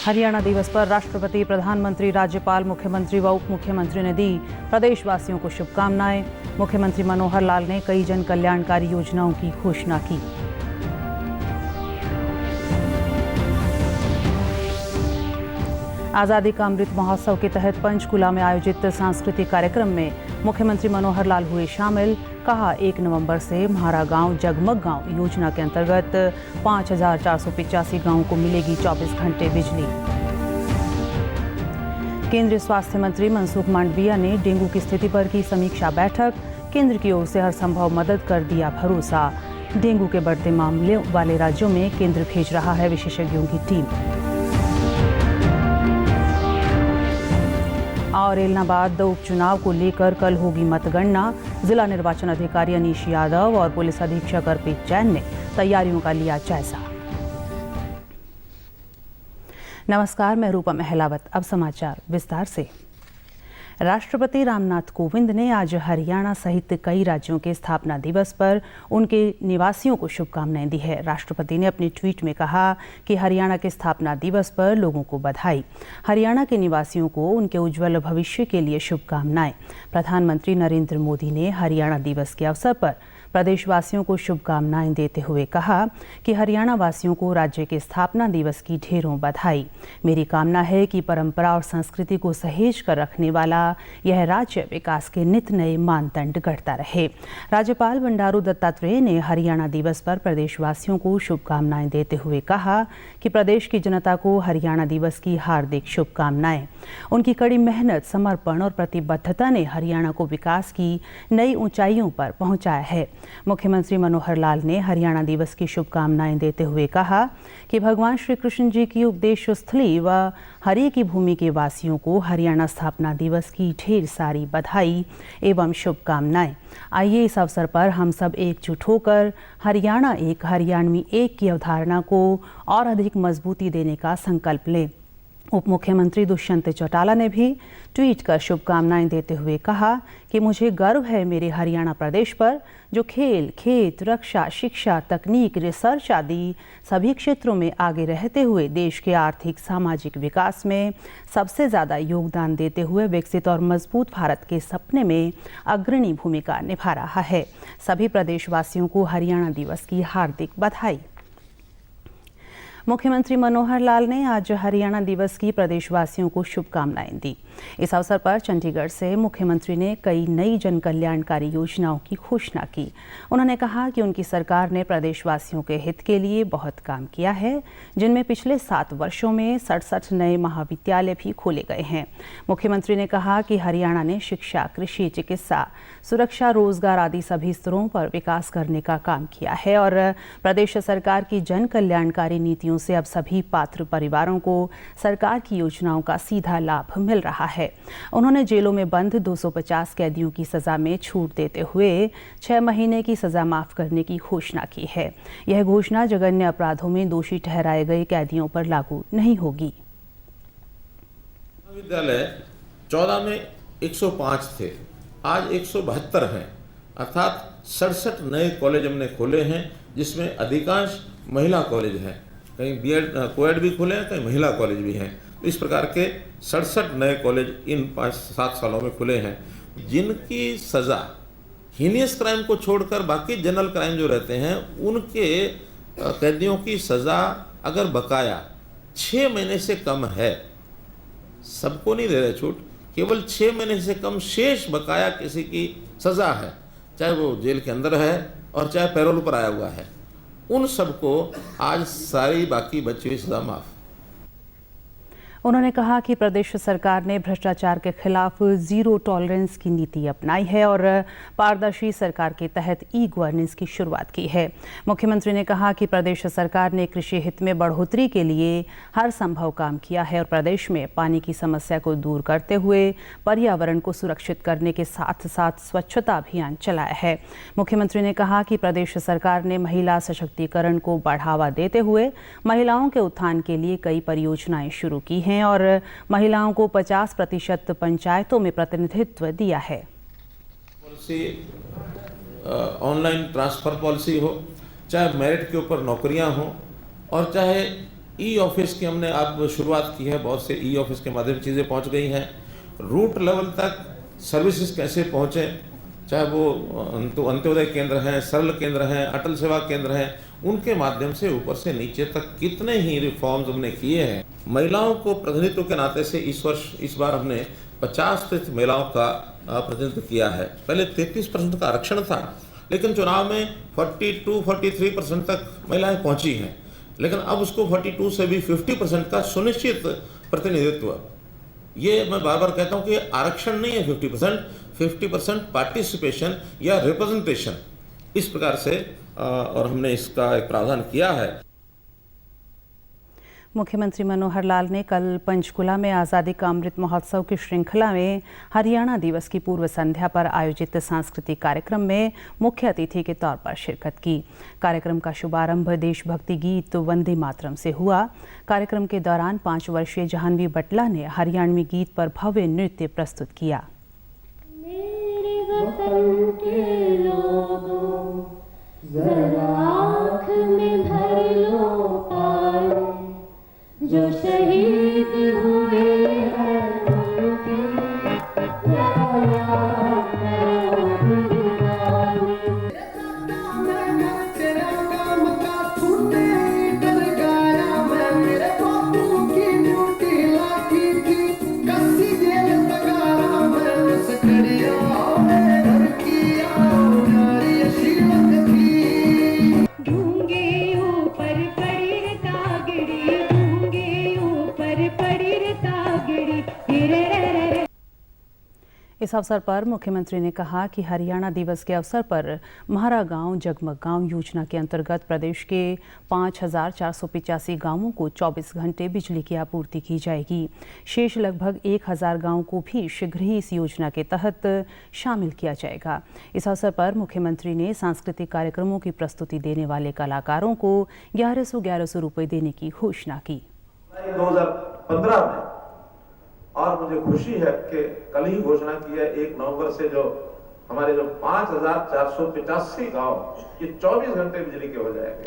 हरियाणा दिवस पर राष्ट्रपति, प्रधानमंत्री, राज्यपाल, मुख्यमंत्री व उप मुख्यमंत्री ने दी प्रदेशवासियों को शुभकामनाएं। मुख्यमंत्री मनोहर लाल ने कई जन कल्याणकारी योजनाओं की घोषणा की। आज़ादी का अमृत महोत्सव के तहत पंचकुला में आयोजित सांस्कृतिक कार्यक्रम में मुख्यमंत्री मनोहर लाल हुए शामिल। कहा, 1 नवंबर से म्हारा गांव जगमग गांव योजना के अंतर्गत 5,485 गांवों को मिलेगी 24 घंटे बिजली। केंद्रीय स्वास्थ्य मंत्री मनसुख मांडविया ने डेंगू की स्थिति पर की समीक्षा बैठक। केंद्र की ओर से हर संभव मदद कर दिया भरोसा। डेंगू के बढ़ते मामले वाले राज्यों में केंद्र भेज रहा है विशेषज्ञों की टीम। और एलनाबाद उपचुनाव को लेकर कल होगी मतगणना। जिला निर्वाचन अधिकारी अनीश यादव और पुलिस अधीक्षक अर्पित जैन ने तैयारियों का लिया जायजा। नमस्कार, मैं रूपा महलावत। अब समाचार विस्तार से। राष्ट्रपति रामनाथ कोविंद ने आज हरियाणा सहित कई राज्यों के स्थापना दिवस पर उनके निवासियों को शुभकामनाएं दी है। राष्ट्रपति ने अपने ट्वीट में कहा कि हरियाणा के स्थापना दिवस पर लोगों को बधाई। हरियाणा के निवासियों को उनके उज्जवल भविष्य के लिए शुभकामनाएं। प्रधानमंत्री नरेंद्र मोदी ने हरियाणा दिवस के अवसर पर प्रदेशवासियों को शुभकामनाएं देते हुए कहा कि हरियाणा वासियों को राज्य के स्थापना दिवस की ढेरों बधाई। मेरी कामना है कि परंपरा और संस्कृति को सहेज कर रखने वाला यह राज्य विकास के नित नए मानदंड गढ़ता रहे। राज्यपाल बंडारू दत्तात्रेय ने हरियाणा दिवस पर प्रदेशवासियों को शुभकामनाएं देते हुए कहा कि प्रदेश की जनता को हरियाणा दिवस की हार्दिक शुभकामनाएं। उनकी कड़ी मेहनत, समर्पण और प्रतिबद्धता ने हरियाणा को विकास की नई ऊंचाइयों पर पहुंचाया है। मुख्यमंत्री मनोहर लाल ने हरियाणा दिवस की शुभकामनाएं देते हुए कहा कि भगवान श्री कृष्ण जी की उपदेश स्थली व हरि की भूमि के वासियों को हरियाणा स्थापना दिवस की ढेर सारी बधाई एवं शुभकामनाएं। आइए इस अवसर पर हम सब एकजुट होकर हरियाणा एक, हरियाणवी एक की अवधारणा को और अधिक मजबूती देने का संकल्प लें। उप मुख्यमंत्री दुष्यंत चौटाला ने भी ट्वीट कर शुभकामनाएं देते हुए कहा कि मुझे गर्व है मेरे हरियाणा प्रदेश पर, जो खेल, खेत, रक्षा, शिक्षा, तकनीक, रिसर्च आदि सभी क्षेत्रों में आगे रहते हुए देश के आर्थिक सामाजिक विकास में सबसे ज़्यादा योगदान देते हुए विकसित और मजबूत भारत के सपने में अग्रणी भूमिका निभा रहा है। सभी प्रदेशवासियों को हरियाणा दिवस की हार्दिक बधाई। मुख्यमंत्री मनोहर लाल ने आज हरियाणा दिवस की प्रदेशवासियों को शुभकामनाएं दी। इस अवसर पर चंडीगढ़ से मुख्यमंत्री ने कई नई जन कल्याणकारी योजनाओं की घोषणा की। उन्होंने कहा कि उनकी सरकार ने प्रदेशवासियों के हित के लिए बहुत काम किया है, जिनमें पिछले 7 वर्षों में 67 नए महाविद्यालय भी खोले गए हैं। मुख्यमंत्री ने कहा कि हरियाणा ने शिक्षा, कृषि, चिकित्सा, सुरक्षा, रोजगार आदि सभी स्तरों पर विकास करने का काम किया है और प्रदेश सरकार की जन कल्याणकारी नीतियों से अब सभी पात्र परिवारों को सरकार की योजनाओं का सीधा लाभ मिल रहा है। उन्होंने जेलों में बंद 250 कैदियों की सजा में छूट देते हुए 6 महीने की सजा माफ करने की घोषणा की है। यह घोषणा जघन्य अपराधों में दोषी ठहराए गए कैदियों पर लागू नहीं होगी। विद्यालय 14 में 105 थे, आज 172 हैं, अर्थात 67 नए कॉलेज हमने खोले हैं, जिसमें अधिकांश महिला कॉलेज हैं। कहीं बीएड कोएड भी खुले हैं, कहीं महिला कॉलेज भी हैं। तो इस प्रकार के 67 नए कॉलेज इन 5-7 सालों में खुले हैं, जिनकी सज़ा हीनियस क्राइम को छोड़कर बाकी जनरल क्राइम जो रहते हैं उनके कैदियों की सज़ा अगर बकाया 6 महीने से कम है, सबको नहीं दे रहे छूट, केवल 6 महीने से कम शेष बकाया किसी की सज़ा है, चाहे वो जेल के अंदर है और चाहे पैरोल पर आया हुआ है, उन सबको आज सारी बाकी बची हुई सजा माफ। उन्होंने कहा कि प्रदेश सरकार ने भ्रष्टाचार के खिलाफ जीरो टॉलरेंस की नीति अपनाई है और पारदर्शी सरकार के तहत ई गवर्नेंस की शुरुआत की है। मुख्यमंत्री ने कहा कि प्रदेश सरकार ने कृषि हित में बढ़ोतरी के लिए हर संभव काम किया है और प्रदेश में पानी की समस्या को दूर करते हुए पर्यावरण को सुरक्षित करने के साथ साथ स्वच्छता अभियान चलाया है। मुख्यमंत्री ने कहा कि प्रदेश सरकार ने महिला सशक्तिकरण को बढ़ावा देते हुए महिलाओं के उत्थान के लिए कई परियोजनाएं शुरू की हैं और महिलाओं को 50% पंचायतों में प्रतिनिधित्व दिया है। पॉलिसी ऑनलाइन ट्रांसफर पॉलिसी हो, चाहे मेरिट के ऊपर नौकरियां हो और चाहे ई ऑफिस की हमने अब शुरुआत की है, बहुत से ई ऑफिस के माध्यम से चीज़ें पहुंच गई हैं। रूट लेवल तक सर्विसेज कैसे पहुंचे, चाहे वो अंत्योदय केंद्र हैं, सरल केंद्र हैं, अटल सेवा केंद्र हैं, उनके माध्यम से ऊपर से नीचे तक कितने ही रिफॉर्म्स हमने किए हैं। महिलाओं को प्रतिनिधित्व के नाते से इस बार हमने 50% महिलाओं का प्रतिनिधित्व किया है। पहले 33% का आरक्षण था, लेकिन चुनाव में 42-43% तक महिलाएं पहुंची हैं। लेकिन अब उसको 42 से भी 50% का सुनिश्चित प्रतिनिधित्व, ये मैं बार बार कहता हूं कि आरक्षण नहीं है 50% पार्टिसिपेशन या रिप्रेजेंटेशन, इस प्रकार से और हमने इसका एक प्रावधान किया है। मुख्यमंत्री मनोहर लाल ने कल पंचकुला में आज़ादी का अमृत महोत्सव की श्रृंखला में हरियाणा दिवस की पूर्व संध्या पर आयोजित सांस्कृतिक कार्यक्रम में मुख्य अतिथि के तौर पर शिरकत की। कार्यक्रम का शुभारंभ देशभक्ति गीत वंदे मातरम से हुआ। कार्यक्रम के दौरान 5 वर्षीय जाह्नवी बटला ने हरियाणवी गीत पर भव्य नृत्य प्रस्तुत किया। मेरे वतन के लोगों, जरा आँख में भर लो पानी, जो शहीद हुए हैं उनके तेरा नाम का तूने डर गाया, मैं मेरे बापू की ड्यूटी लाठी थी, कसी जेल तकारा मैं सकड़िया घर किया नारी शीलत थी। ढूंगे ऊपर पड़ी रे तागड़ी, इस अवसर पर मुख्यमंत्री ने कहा कि हरियाणा दिवस के अवसर पर म्हारा गांव जगमग गांव योजना के अंतर्गत प्रदेश के 5,485 गांवों को 24 घंटे बिजली की आपूर्ति की जाएगी। शेष लगभग 1,000 गांवों को भी शीघ्र ही इस योजना के तहत शामिल किया जाएगा। इस अवसर पर मुख्यमंत्री ने सांस्कृतिक कार्यक्रमों की प्रस्तुति देने वाले कलाकारों को 1100 रुपये देने की घोषणा की। 2015 में, और मुझे खुशी है कि कल ही घोषणा की है 1 नवंबर से जो हमारे 5,485 गांव ये 24 घंटे बिजली के हो जाएंगे।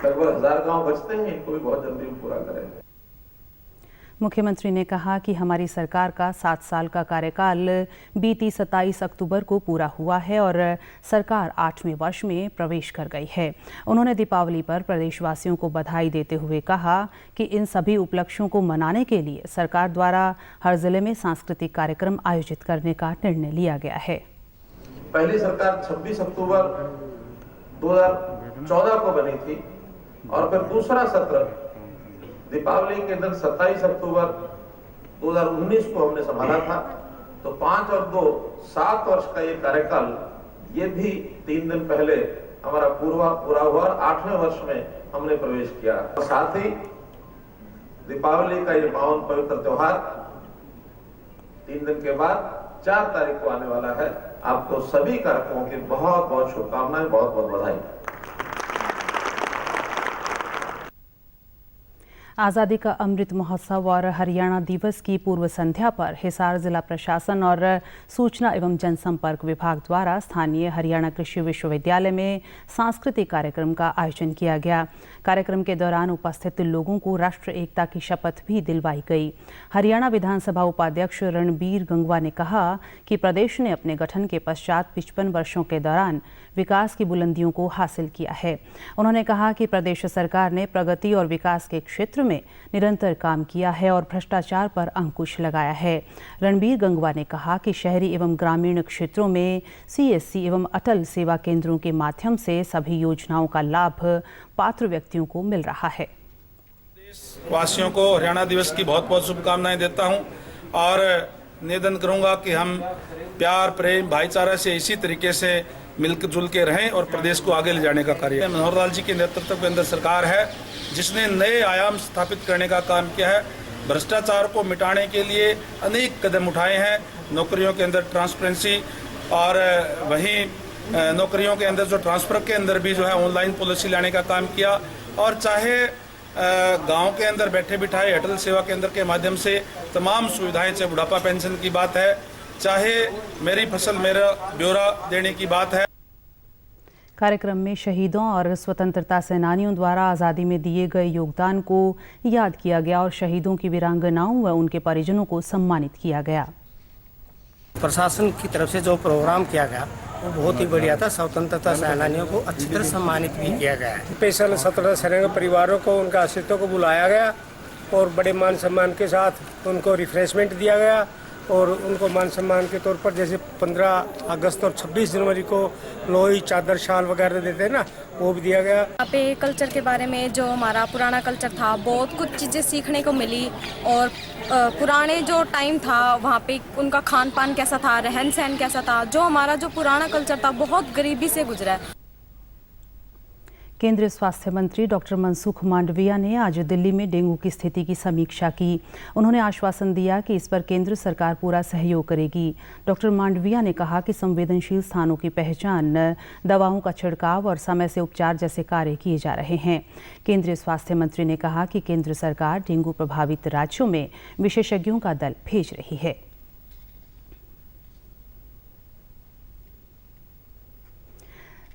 लगभग 1000 गांव बचते हैं, इनको भी बहुत जल्दी पूरा करेंगे। मुख्यमंत्री ने कहा कि हमारी सरकार का 7 साल का कार्यकाल बीती 27 अक्टूबर को पूरा हुआ है और सरकार 8वें वर्ष में प्रवेश कर गई है। उन्होंने दीपावली पर प्रदेशवासियों को बधाई देते हुए कहा कि इन सभी उपलक्ष्यों को मनाने के लिए सरकार द्वारा हर जिले में सांस्कृतिक कार्यक्रम आयोजित करने का निर्णय लिया गया है। पहली सरकार 26 अक्टूबर 2014 को बनी थी और फिर दूसरा सत्र दीपावली के दिन 27 अक्टूबर 2019 को हमने संभाला था। तो 5 और 2 7 वर्ष का ये कार्यकाल, ये भी 3 दिन पहले हमारा पूरा हुआ और 8वें वर्ष में हमने प्रवेश किया। और साथ ही दीपावली का ये पावन पवित्र त्योहार 3 दिन के बाद 4 तारीख को आने वाला है। आपको सभी कार्यक्रमों की बहुत बहुत शुभकामनाएं, बहुत बहुत बधाई। आज़ादी का अमृत महोत्सव और हरियाणा दिवस की पूर्व संध्या पर हिसार जिला प्रशासन और सूचना एवं जनसंपर्क विभाग द्वारा स्थानीय हरियाणा कृषि विश्वविद्यालय में सांस्कृतिक कार्यक्रम का आयोजन किया गया। कार्यक्रम के दौरान उपस्थित लोगों को राष्ट्र एकता की शपथ भी दिलवाई गई। हरियाणा विधानसभा उपाध्यक्ष रणबीर गंगवा ने कहा कि प्रदेश ने अपने गठन के पश्चात 55 वर्षों के दौरान विकास की बुलंदियों को हासिल किया है। उन्होंने कहा कि प्रदेश सरकार ने प्रगति और विकास के क्षेत्र में निरंतर काम किया है और भ्रष्टाचार पर अंकुश लगाया है। रणबीर गंगवा ने कहा कि शहरी एवं ग्रामीण क्षेत्रों में CSC एवं अटल सेवा केंद्रों के माध्यम से सभी योजनाओं का लाभ पात्र व्यक्तियों को मिल रहा है। वासियों को हरियाणा दिवस की बहुत बहुत शुभकामनाएं देता हूं और निवेदन करूंगा कि हम प्यार, प्रेम, भाईचारा से इसी तरीके से मिलकर जुल के रहें और प्रदेश को आगे ले जाने का कार्य मनोहर लाल जी के नेतृत्व के अंदर सरकार है जिसने नए आयाम स्थापित करने का काम किया है। भ्रष्टाचार को मिटाने के लिए अनेक कदम उठाए हैं। नौकरियों के अंदर ट्रांसपेरेंसी और वहीं नौकरियों के अंदर जो ट्रांसफर के अंदर भी जो है ऑनलाइन पॉलिसी लाने का काम किया और चाहे गांव के अंदर बैठे बिठाए अटल सेवा केंद्र के माध्यम से तमाम सुविधाएं, चाहे बुढ़ापा पेंशन की बात है, चाहे मेरी फसल मेरा ब्यौरा देने की बात है। कार्यक्रम में शहीदों और स्वतंत्रता सेनानियों द्वारा आज़ादी में दिए गए योगदान को याद किया गया और शहीदों की वीरांगनाओं व उनके परिजनों को सम्मानित किया गया। प्रशासन की तरफ से जो प्रोग्राम किया गया वो बहुत ही बढ़िया था। स्वतंत्रता सेनानियों को अच्छी तरह सम्मानित भी किया गया है। स्पेशल स्वतंत्रता सेनानियों के परिवारों को, उनके आश्रितों को बुलाया गया और बड़े मान सम्मान के साथ उनको रिफ्रेशमेंट दिया गया और उनको मान सम्मान के तौर पर जैसे 15 अगस्त और 26 जनवरी को लोई, चादर, शाल वगैरह देते हैं ना, वो भी दिया गया। यहाँ पे कल्चर के बारे में जो हमारा पुराना कल्चर था बहुत कुछ चीज़ें सीखने को मिली और पुराने जो टाइम था वहाँ पे उनका खान पान कैसा था, रहन सहन कैसा था, जो हमारा जो पुराना कल्चर था बहुत गरीबी से गुजरा है। केंद्रीय स्वास्थ्य मंत्री डॉक्टर मनसुख मांडविया ने आज दिल्ली में डेंगू की स्थिति की समीक्षा की। उन्होंने आश्वासन दिया कि इस पर केंद्र सरकार पूरा सहयोग करेगी। डॉक्टर मांडविया ने कहा कि संवेदनशील स्थानों की पहचान, दवाओं का छिड़काव और समय से उपचार जैसे कार्य किए जा रहे हैं। केंद्रीय स्वास्थ्य मंत्री ने कहा कि केंद्र सरकार डेंगू प्रभावित राज्यों में विशेषज्ञों का दल भेज रही है।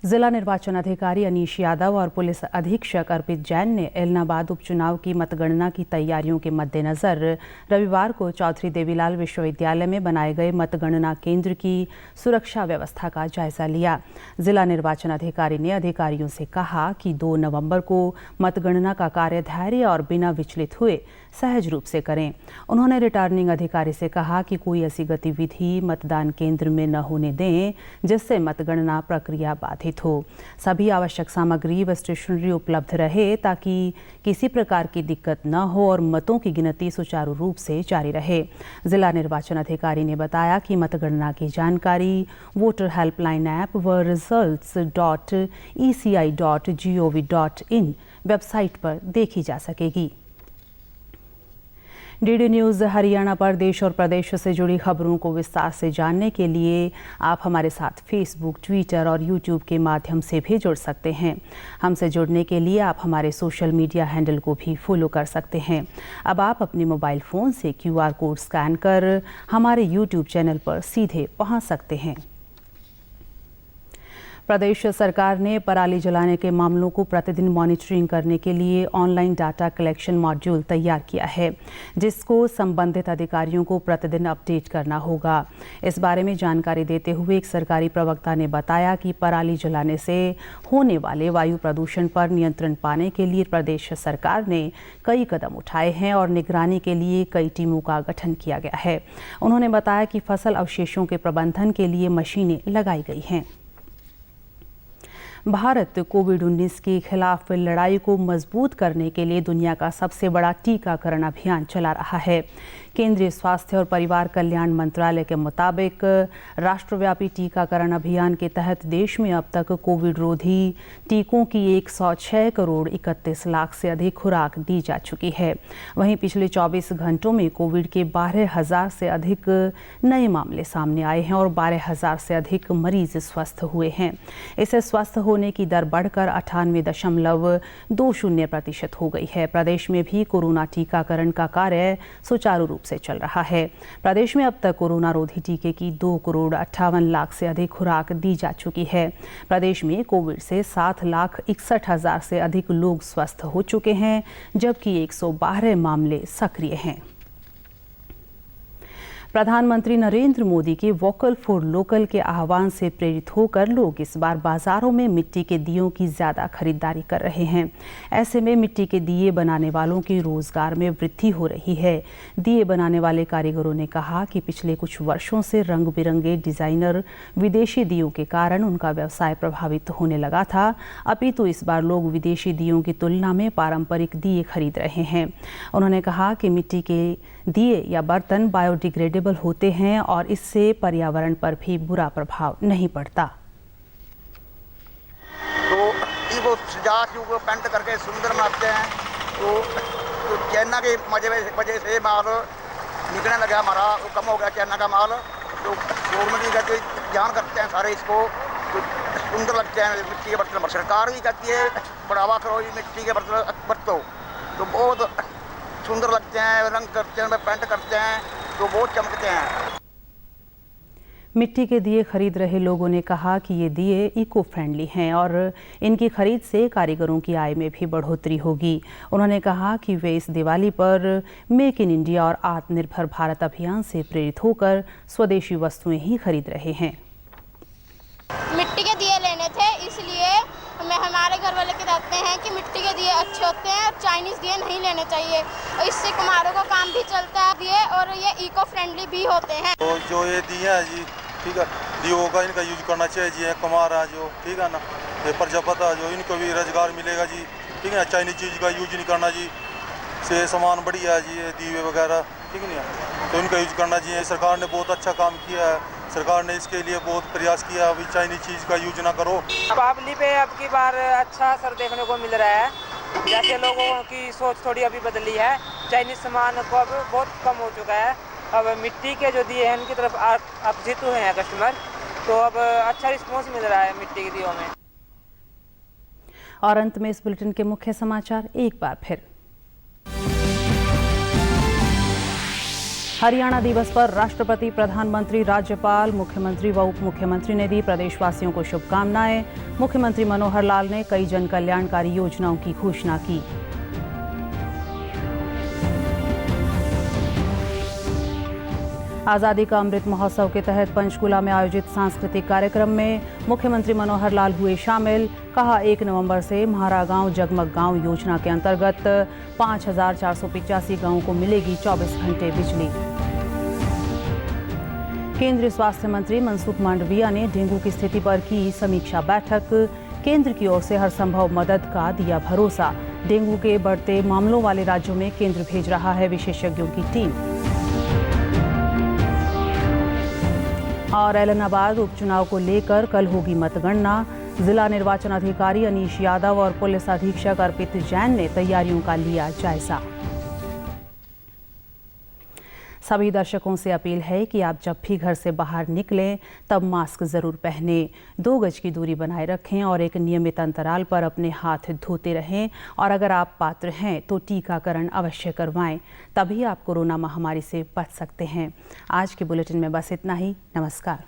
जिला निर्वाचन अधिकारी अनीश यादव और पुलिस अधीक्षक अर्पित जैन ने एलनाबाद उपचुनाव की मतगणना की तैयारियों के मद्देनजर रविवार को चौधरी देवीलाल विश्वविद्यालय में बनाए गए मतगणना केंद्र की सुरक्षा व्यवस्था का जायजा लिया। जिला निर्वाचन अधिकारी ने अधिकारियों से कहा कि 2 नवंबर को मतगणना का कार्य धैर्य और बिना विचलित हुए सहज रूप से करें। उन्होंने रिटर्निंग अधिकारी से कहा कि कोई ऐसी गतिविधि मतदान केंद्र में न होने दें जिससे मतगणना प्रक्रिया बाधित हो। सभी आवश्यक सामग्री व स्टेशनरी उपलब्ध रहे ताकि किसी प्रकार की दिक्कत न हो और मतों की गिनती सुचारू रूप से जारी रहे। जिला निर्वाचन अधिकारी ने बताया कि मतगणना की जानकारी वोटर हेल्पलाइन ऐप व results.eci.gov.in वेबसाइट पर देखी जा सकेगी। डीडी न्यूज़ हरियाणा पर देश और प्रदेश से जुड़ी खबरों को विस्तार से जानने के लिए आप हमारे साथ फेसबुक, ट्विटर और यूट्यूब के माध्यम से भी जुड़ सकते हैं। हमसे जुड़ने के लिए आप हमारे सोशल मीडिया हैंडल को भी फॉलो कर सकते हैं। अब आप अपने मोबाइल फ़ोन से QR कोड स्कैन कर हमारे यूट्यूब चैनल पर सीधे पहुंच सकते हैं। प्रदेश सरकार ने पराली जलाने के मामलों को प्रतिदिन मॉनिटरिंग करने के लिए ऑनलाइन डाटा कलेक्शन मॉड्यूल तैयार किया है, जिसको संबंधित अधिकारियों को प्रतिदिन अपडेट करना होगा। इस बारे में जानकारी देते हुए एक सरकारी प्रवक्ता ने बताया कि पराली जलाने से होने वाले वायु प्रदूषण पर नियंत्रण पाने के लिए प्रदेश सरकार ने कई कदम उठाए हैं और निगरानी के लिए कई टीमों का गठन किया गया है। उन्होंने बताया कि फसल अवशेषों के प्रबंधन के लिए मशीनें लगाई गई हैं। भारत कोविड-19 के खिलाफ लड़ाई को मजबूत करने के लिए दुनिया का सबसे बड़ा टीकाकरण अभियान चला रहा है। केंद्रीय स्वास्थ्य और परिवार कल्याण मंत्रालय के मुताबिक राष्ट्रव्यापी टीकाकरण अभियान के तहत देश में अब तक कोविड रोधी टीकों की 106 करोड़ 31 लाख से अधिक खुराक दी जा चुकी है। वहीं पिछले 24 घंटों में कोविड के 12,000 से अधिक नए मामले सामने आए हैं और 12,000 से अधिक मरीज स्वस्थ हुए हैं। इससे स्वस्थ होने की दर बढ़कर 98.20% हो गई है। प्रदेश में भी कोरोना टीकाकरण का कार्य सुचारू रूप से चल रहा है। प्रदेश में अब तक कोरोना रोधी टीके की 2 करोड़ 58 लाख से अधिक खुराक दी जा चुकी है। प्रदेश में कोविड से 7,61,000 से अधिक लोग स्वस्थ हो चुके हैं, जबकि 112 मामले सक्रिय हैं। प्रधानमंत्री नरेंद्र मोदी के वोकल फॉर लोकल के आह्वान से प्रेरित होकर लोग इस बार बाजारों में मिट्टी के दियों की ज़्यादा खरीदारी कर रहे हैं। ऐसे में मिट्टी के दिए बनाने वालों के रोजगार में वृद्धि हो रही है। दिए बनाने वाले कारीगरों ने कहा कि पिछले कुछ वर्षों से रंग बिरंगे डिजाइनर विदेशी दियों के कारण उनका व्यवसाय प्रभावित होने लगा था, अपितु इस बार लोग विदेशी दियों की तुलना में पारंपरिक दिए खरीद रहे हैं। उन्होंने कहा कि मिट्टी के दिए या बर्तन बायोडिग्रेडेबल होते हैं और इससे पर्यावरण पर भी बुरा प्रभाव नहीं पड़ता। तो वो सजा के वो पेंट करके सुंदर बनाते हैं। तो चाइना के वजह से माल निकलने लगा, हमारा कम हो गया चाइना का माल। तो गवर्नमेंट भी कहती है ध्यान करते हैं सारे इसको, तो सुंदर लगते हैं मिट्टी के बर्तन। सरकार भी कहती है बढ़ावा करो मिट्टी के बर्तन बरतो, तो बहुत सुंदर लगते हैं, रंग करते हैं, पेंट करते हैं तो बहुत चमकते हैं। मिट्टी के दिए खरीद रहे लोगों ने कहा कि ये दिए इको फ्रेंडली हैं और इनकी खरीद से कारीगरों की आय में भी बढ़ोतरी होगी। उन्होंने कहा कि वे इस दिवाली पर मेक इन इंडिया और आत्मनिर्भर भारत अभियान से प्रेरित होकर स्वदेशी वस्तुएं ही खरीद रहे हैं। मिट्टी के दिए लेने थे, इसलिए हमारे घर वाले कहते हैं कि मिट्टी के दिए अच्छे होते हैं और चाइनीज़ दिए नहीं लेने चाहिए। इससे कुम्हारों का काम भी चलता है दिए और ये इको फ्रेंडली भी होते हैं। तो जो ये दिए हैं जी, ठीक है, दियों का इनका यूज करना चाहिए जी। कुम्हार है जो, ठीक है ना, ये प्रजापति है जो, इनको भी रोजगार मिलेगा जी, ठीक है। चाइनीज चीज़ का यूज नहीं करना जी, से सामान बढ़िया है जी, ये दिए वगैरह, ठीक नहीं है, तो इनका यूज करना चाहिए। सरकार ने बहुत अच्छा काम किया है, सरकार ने इसके लिए बहुत प्रयास किया, अभी चाइनीज चीज़ का यूज ना करो। दीपावली पे अब की बार अच्छा असर देखने को मिल रहा है, जैसे लोगों की सोच थोड़ी अभी बदली है, चाइनीज सामान को अब बहुत कम हो चुका है। अब मिट्टी के जो दिए हैं उनकी तरफ आकर्षित हुए हैं कस्टमर, तो अब अच्छा रिस्पॉन्स मिल रहा है मिट्टी के दियों में। और अंत में इस बुलेटिन के मुख्य समाचार एक बार फिर। हरियाणा दिवस पर राष्ट्रपति, प्रधानमंत्री, राज्यपाल, मुख्यमंत्री व उप मुख्यमंत्री ने दी प्रदेशवासियों को शुभकामनाएं। मुख्यमंत्री मनोहर लाल ने कई जन कल्याणकारी योजनाओं की घोषणा की। आज़ादी का अमृत महोत्सव के तहत पंचकुला में आयोजित सांस्कृतिक कार्यक्रम में मुख्यमंत्री मनोहर लाल हुए शामिल। कहा 1 नवंबर से म्हारा गांव जगमग गांव योजना के अंतर्गत 5485 गांवों को मिलेगी 24 घंटे बिजली। केंद्रीय स्वास्थ्य मंत्री मनसुख मांडविया ने डेंगू की स्थिति पर की समीक्षा बैठक। केंद्र की ओर से हर संभव मदद का दिया भरोसा। डेंगू के बढ़ते मामलों वाले राज्यों में केंद्र भेज रहा है विशेषज्ञों की टीम। और ऐलनाबाद उपचुनाव को लेकर कल होगी मतगणना। जिला निर्वाचन अधिकारी अनीश यादव और पुलिस अधीक्षक अर्पित जैन ने तैयारियों का लिया जायजा। सभी दर्शकों से अपील है कि आप जब भी घर से बाहर निकलें तब मास्क जरूर पहनें, 2 गज की दूरी बनाए रखें और एक नियमित अंतराल पर अपने हाथ धोते रहें। और अगर आप पात्र हैं तो टीकाकरण अवश्य करवाएं, तभी आप कोरोना महामारी से बच सकते हैं। आज के बुलेटिन में बस इतना ही। नमस्कार।